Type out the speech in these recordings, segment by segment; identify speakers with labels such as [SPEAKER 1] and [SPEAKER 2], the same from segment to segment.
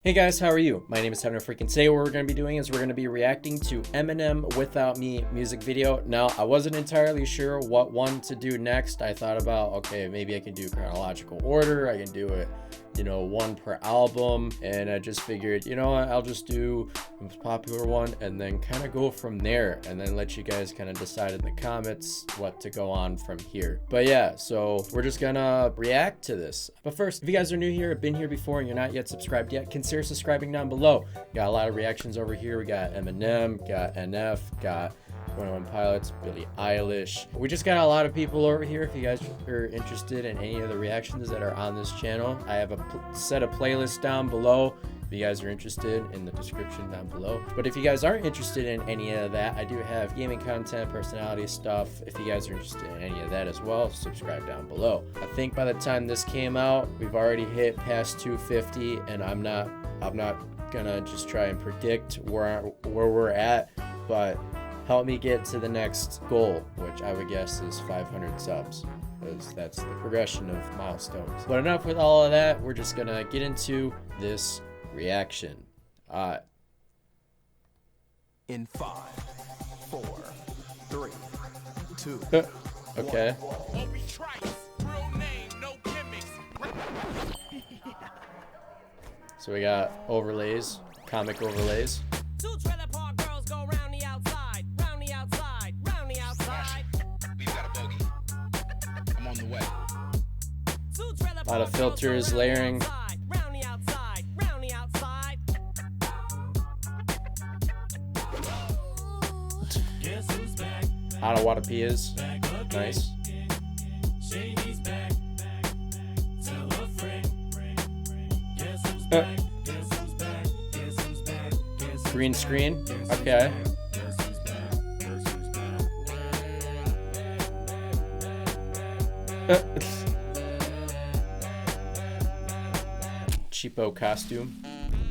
[SPEAKER 1] Hey guys, how are you? My name is TECHNOFREAK, and today what we're going to be doing is we're going to be reacting to Eminem Without Me music video. Now, I wasn't entirely sure what one to do next. I thought about, okay, maybe I can do chronological order. I can do it, one per album. And I just figured, what, I'll just do the most popular one and then kind of go from there and then let you guys kind of decide in the comments what to go on from here. But yeah, so we're just gonna react to this. But first, if you guys are new here, have been here before, and you're not yet subscribed yet, consider subscribing down below. Got a lot of reactions over here. We got Eminem, got NF, got 21 Pilots, Billie Eilish. We just got a lot of people over here. If you guys are interested in any of the reactions that are on this channel, I have a set of playlists down below. If you guys are interested, in the description down below. But if you guys aren't interested in any of that, I do have gaming content, personality stuff. If you guys are interested in any of that as well, subscribe down below. I think by the time this came out, we've already hit past 250, and I'm not gonna just try and predict where we're at, but help me get to the next goal, which I would guess is 500 subs, because that's the progression of milestones. But enough with all of that. We're just gonna get into this reaction.
[SPEAKER 2] In 5, 4, 3, 2.
[SPEAKER 1] Okay. So we got overlays, comic overlays.
[SPEAKER 3] Two trailer park girls go round the outside, round the outside, round the outside.
[SPEAKER 4] We've got a bogey. I'm on the way.
[SPEAKER 1] A lot of filters, layering.
[SPEAKER 3] Round the outside, round the outside. Guess who's back?
[SPEAKER 1] Onomatopoeias. Nice.
[SPEAKER 3] Shady's back. Tell a friend. Guess who's back? Guess who's back? Guess who's back?
[SPEAKER 1] Green screen. Okay. Cheapo costume.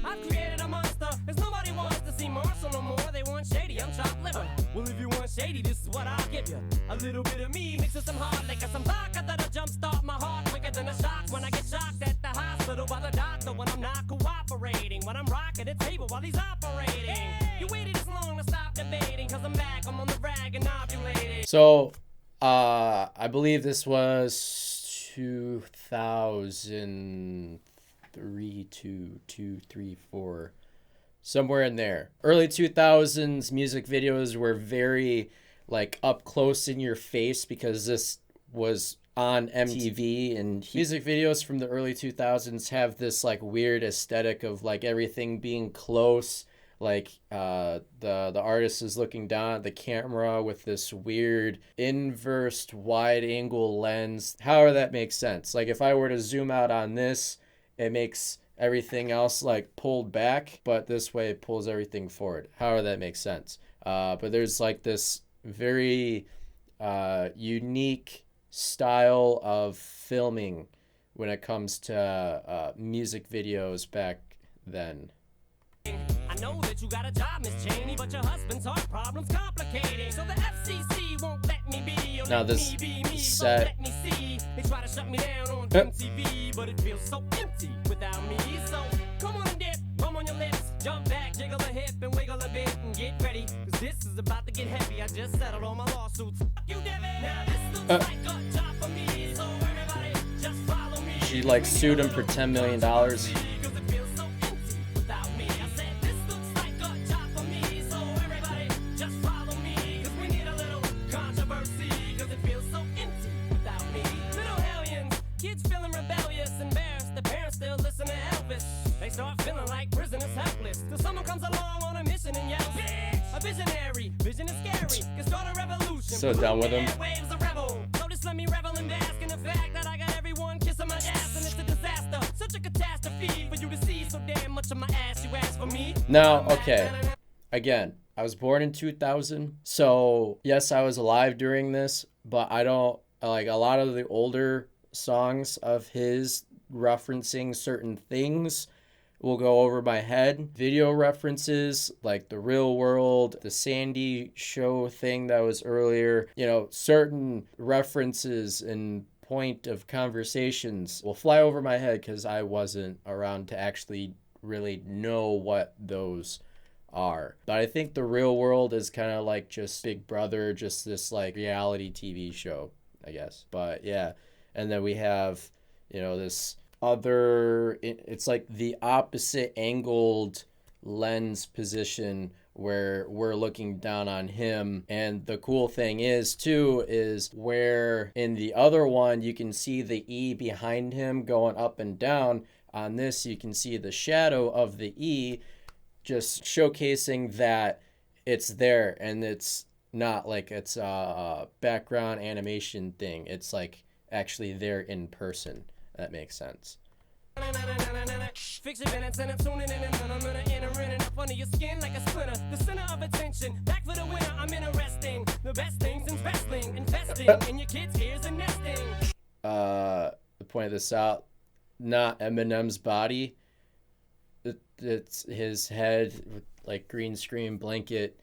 [SPEAKER 3] I've created a monster, cause nobody wants to see Marshall no more. They want Shady, I'm chopped liver. Well, if you want Shady, this is what I'll give you. A little bit of me mixed with some hard liquor, some vodka that'll jumpstart my heart quicker than a shock when I get shocked at the hospital by the doctor when I'm not cooperating. When I'm rocking the table while he's operating. You waited this long to stop debating, cause I'm back, I'm on the rag and ovulating.
[SPEAKER 1] So, I believe this was 2003, 4, somewhere in there. Early 2000s music videos were very like up close in your face because this was on MTV, and music videos from the early 2000s have this like weird aesthetic of like everything being close. Like the artist is looking down at the camera with this weird inversed wide angle lens. However that makes sense. Like if I were to zoom out on this, it makes everything else like pulled back, but this way it pulls everything forward. However that makes sense. But there's like this very unique style of filming when it comes to music videos back then.
[SPEAKER 3] I know that you got a job, Miss Cheney, but your husband's heart problem's complicating. So the FCC won't let me be.
[SPEAKER 1] Now this set.
[SPEAKER 3] Let me see. They try to shut me down on MTV, but it feels so empty without me. So come on and dip, bum on your lips, jump back, jiggle a hip and wiggle a bit and get ready, cause this is about to get heavy. I just settled all my lawsuits. You did it. Now this looks like a job for me, so everybody just follow me.
[SPEAKER 1] She like sued him for $10 million.
[SPEAKER 3] They start feeling like prisoners helpless till someone comes along on a mission and yells, a visionary, vision is scary, can start a revolution.
[SPEAKER 1] So done with him.
[SPEAKER 3] Waves a rebel. So just let me revel and bask in the fact that I got everyone kissing my ass, and it's a disaster, such a catastrophe for you to see so damn much of my ass. You ask for me.
[SPEAKER 1] Now, okay. Again, I was born in 2000, so yes, I was alive during this, but I don't like a lot of the older songs of his referencing certain things will go over my head. Video references like The Real World, the Sandy Show thing that was earlier, certain references and point of conversations will fly over my head because I wasn't around to actually really know what those are. But I think the real world is kind of like just Big Brother, just this like reality TV show, I guess. But yeah, and then we have, you know, this other, it's like the opposite angled lens position where we're looking down on him. And the cool thing is too, is where in the other one you can see the E behind him going up and down, on this you can see the shadow of the E, just showcasing that it's there, and it's not like it's a background animation thing. It's like actually there in person. That makes sense.
[SPEAKER 3] Fix your minutes and I'm tuning in and I'm gonna enter in and up under your skin like a splinter. The center of attention, back for the winner. I'm interesting. The best things in wrestling, investing in your kids' ears and nesting.
[SPEAKER 1] To point this out, not Eminem's body. It's his head with like green screen blanket,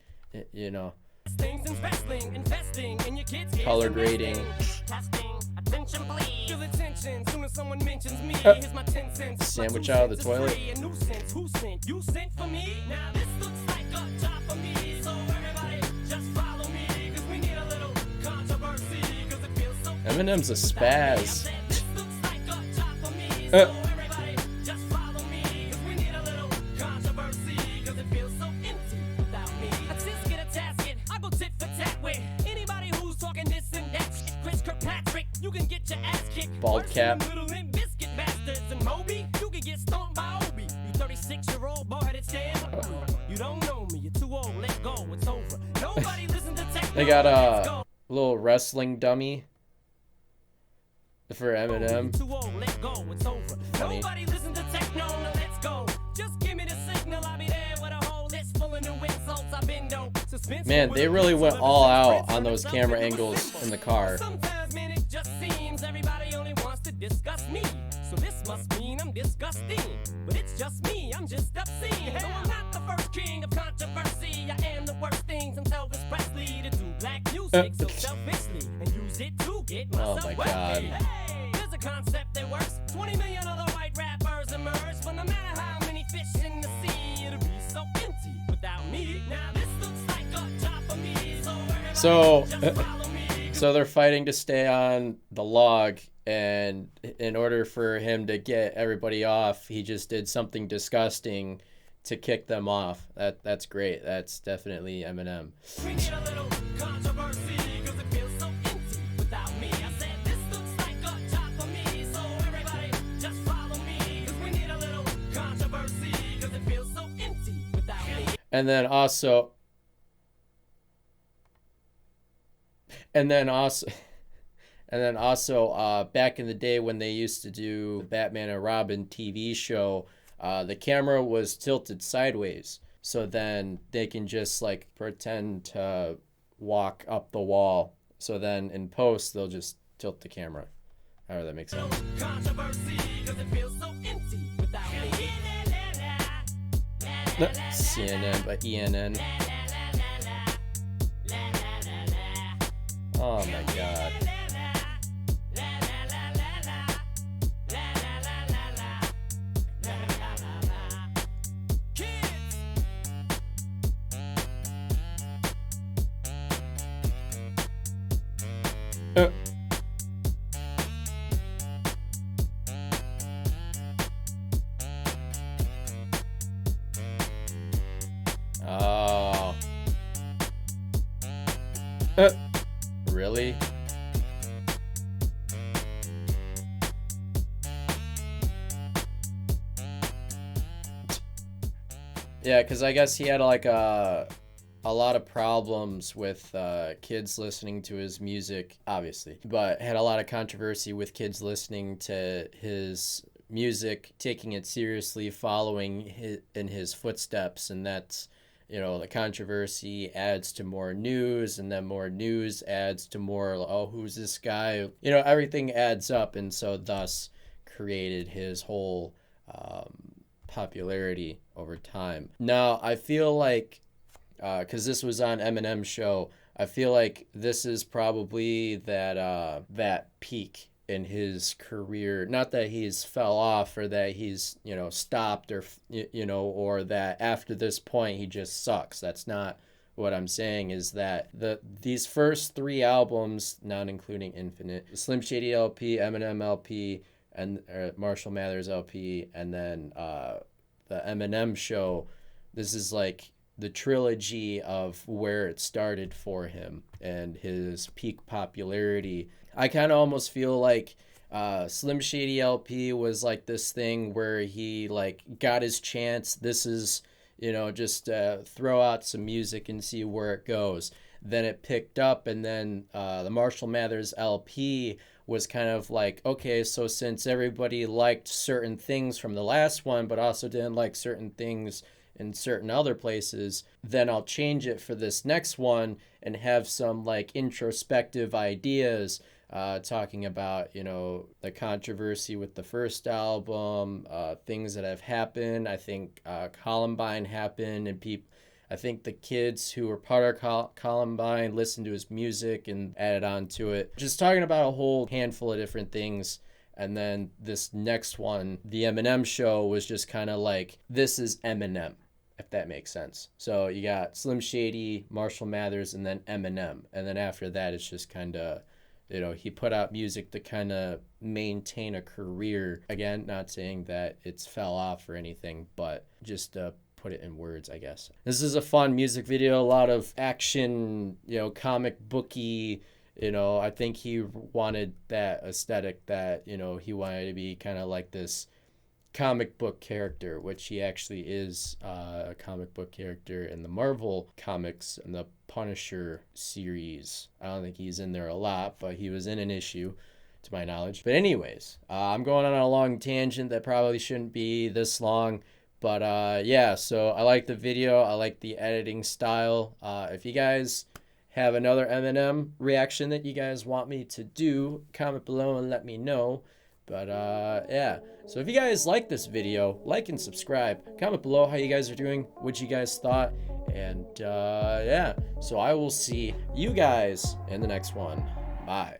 [SPEAKER 1] you know.
[SPEAKER 3] Things in wrestling, investing in your kids' ears
[SPEAKER 1] Color
[SPEAKER 3] and
[SPEAKER 1] grading.
[SPEAKER 3] nesting. Testing, attention please. Feel attention, soon as someone mentions me. Here's my 10 cents.
[SPEAKER 1] Sandwich
[SPEAKER 3] My
[SPEAKER 1] out of the
[SPEAKER 3] 2 cents is
[SPEAKER 1] toilet.
[SPEAKER 3] free. A nuisance. Who sent? You sent for me? Now this looks like a job for me. So everybody just follow me, cause we need a little controversy, cause it feels so
[SPEAKER 1] Eminem's a spaz.
[SPEAKER 3] this looks like a job for me. So everybody just follow me, cause we need a little controversy, cause it feels so empty without me. I just get a tasket, I go tit for tat with anybody who's talking this and that shit. Chris Kirkpatrick, you can get your ass kicked.
[SPEAKER 1] Bald
[SPEAKER 3] Worse
[SPEAKER 1] cap.
[SPEAKER 3] than the Little Limp Bizkit bastards and Moby, you can get stomped by Obi. You 36-year-old boy that stands up. You don't know me, you're too old, let go, it's over. Nobody listen to techno.
[SPEAKER 1] They got
[SPEAKER 3] let's
[SPEAKER 1] a
[SPEAKER 3] go.
[SPEAKER 1] little wrestling dummy for
[SPEAKER 3] You're
[SPEAKER 1] Eminem.
[SPEAKER 3] too old, let go, it's over.
[SPEAKER 1] Funny.
[SPEAKER 3] Nobody listen to techno, now let's go. Just give me the signal, I'll be there with a whole list full of new insults. I've been dope. Suspense
[SPEAKER 1] Man,
[SPEAKER 3] with
[SPEAKER 1] they
[SPEAKER 3] a
[SPEAKER 1] really
[SPEAKER 3] beat,
[SPEAKER 1] went
[SPEAKER 3] so
[SPEAKER 1] all
[SPEAKER 3] the
[SPEAKER 1] out
[SPEAKER 3] prince
[SPEAKER 1] on
[SPEAKER 3] and
[SPEAKER 1] those
[SPEAKER 3] the
[SPEAKER 1] camera
[SPEAKER 3] stuff, it was
[SPEAKER 1] angles
[SPEAKER 3] simple.
[SPEAKER 1] in the car.
[SPEAKER 3] Sometimes, man, it just seems everybody only wants to discuss me. So this must mean I'm disgusting. But it's just me, I'm just obscene. No, I'm not the first king of controversy. I am the worst thing since Elvis Presley to do black music so selfishly and use it to get
[SPEAKER 1] Oh
[SPEAKER 3] myself
[SPEAKER 1] my
[SPEAKER 3] wealthy.
[SPEAKER 1] God.
[SPEAKER 3] Hey, there's a concept that works. 20 million other white rappers emerge, but no matter how many fish in the sea, it'll be so empty without me. Now this looks like a job for me, so everybody
[SPEAKER 1] So,
[SPEAKER 3] just follow me.
[SPEAKER 1] so they're fighting to stay on the log, and in order for him to get everybody off, he just did something disgusting to kick them off. That's great. That's definitely Eminem.
[SPEAKER 3] We need a little controversy, cause it feels so empty without me. I said this looks like a job for me, so everybody just follow me, cause we need a little controversy, cause it feels so empty without me.
[SPEAKER 1] And then also, back in the day when they used to do the Batman and Robin TV show, the camera was tilted sideways. So then they can just like pretend to walk up the wall. So then in post, they'll just tilt the camera. However that makes sense.
[SPEAKER 3] Controversy, cause it feels so empty without me.
[SPEAKER 1] Not CNN, but ENN. Oh my god. Uh. Oh. Really? Yeah, because I guess he had like a lot of problems with kids listening to his music, obviously, but had a lot of controversy with kids listening to his music, taking it seriously, following in his footsteps, and that's, you know, the controversy adds to more news, and then more news adds to more, oh, who's this guy? You know, everything adds up, and so thus created his whole popularity over time. Now, I feel like, because this was on Eminem's show, I feel like this is probably that peak in his career. Not that he's fell off or that he's, you know, stopped or, you know, or that after this point he just sucks. That's not what I'm saying. Is that these first 3 albums, not including Infinite, Slim Shady LP, Eminem LP, and Marshall Mathers LP, and then the Eminem show, this is like the trilogy of where it started for him and his peak popularity. I kind of almost feel like Slim Shady LP was like this thing where he like got his chance. This is, you know, just throw out some music and see where it goes. Then it picked up, and then the Marshall Mathers LP was kind of like, okay, so since everybody liked certain things from the last one, but also didn't like certain things in certain other places, then I'll change it for this next one and have some like introspective ideas, talking about, you know, the controversy with the first album, things that have happened. I think Columbine happened, and I think the kids who were part of Columbine listened to his music and added on to it. Just talking about a whole handful of different things. And then this next one, the Eminem show, was just kind of like, this is Eminem, if that makes sense. So you got Slim Shady, Marshall Mathers, and then Eminem. And then after that, it's just kind of, you know, he put out music to kind of maintain a career. Again, not saying that it's fell off or anything, but just put it in words, I guess. This is a fun music video, a lot of action, you know, comic booky. You know, I think he wanted that aesthetic, that, you know, he wanted to be kind of like this comic book character, which he actually is a comic book character in the Marvel comics and the Punisher series. I don't think he's in there a lot, but he was in an issue to my knowledge. But anyways, I'm going on a long tangent that probably shouldn't be this long. But yeah, so I like the video. I like the editing style. If you guys have another Eminem reaction that you guys want me to do, comment below and let me know. But yeah, so if you guys like this video, like and subscribe. Comment below how you guys are doing, what you guys thought. And yeah, so I will see you guys in the next one. Bye.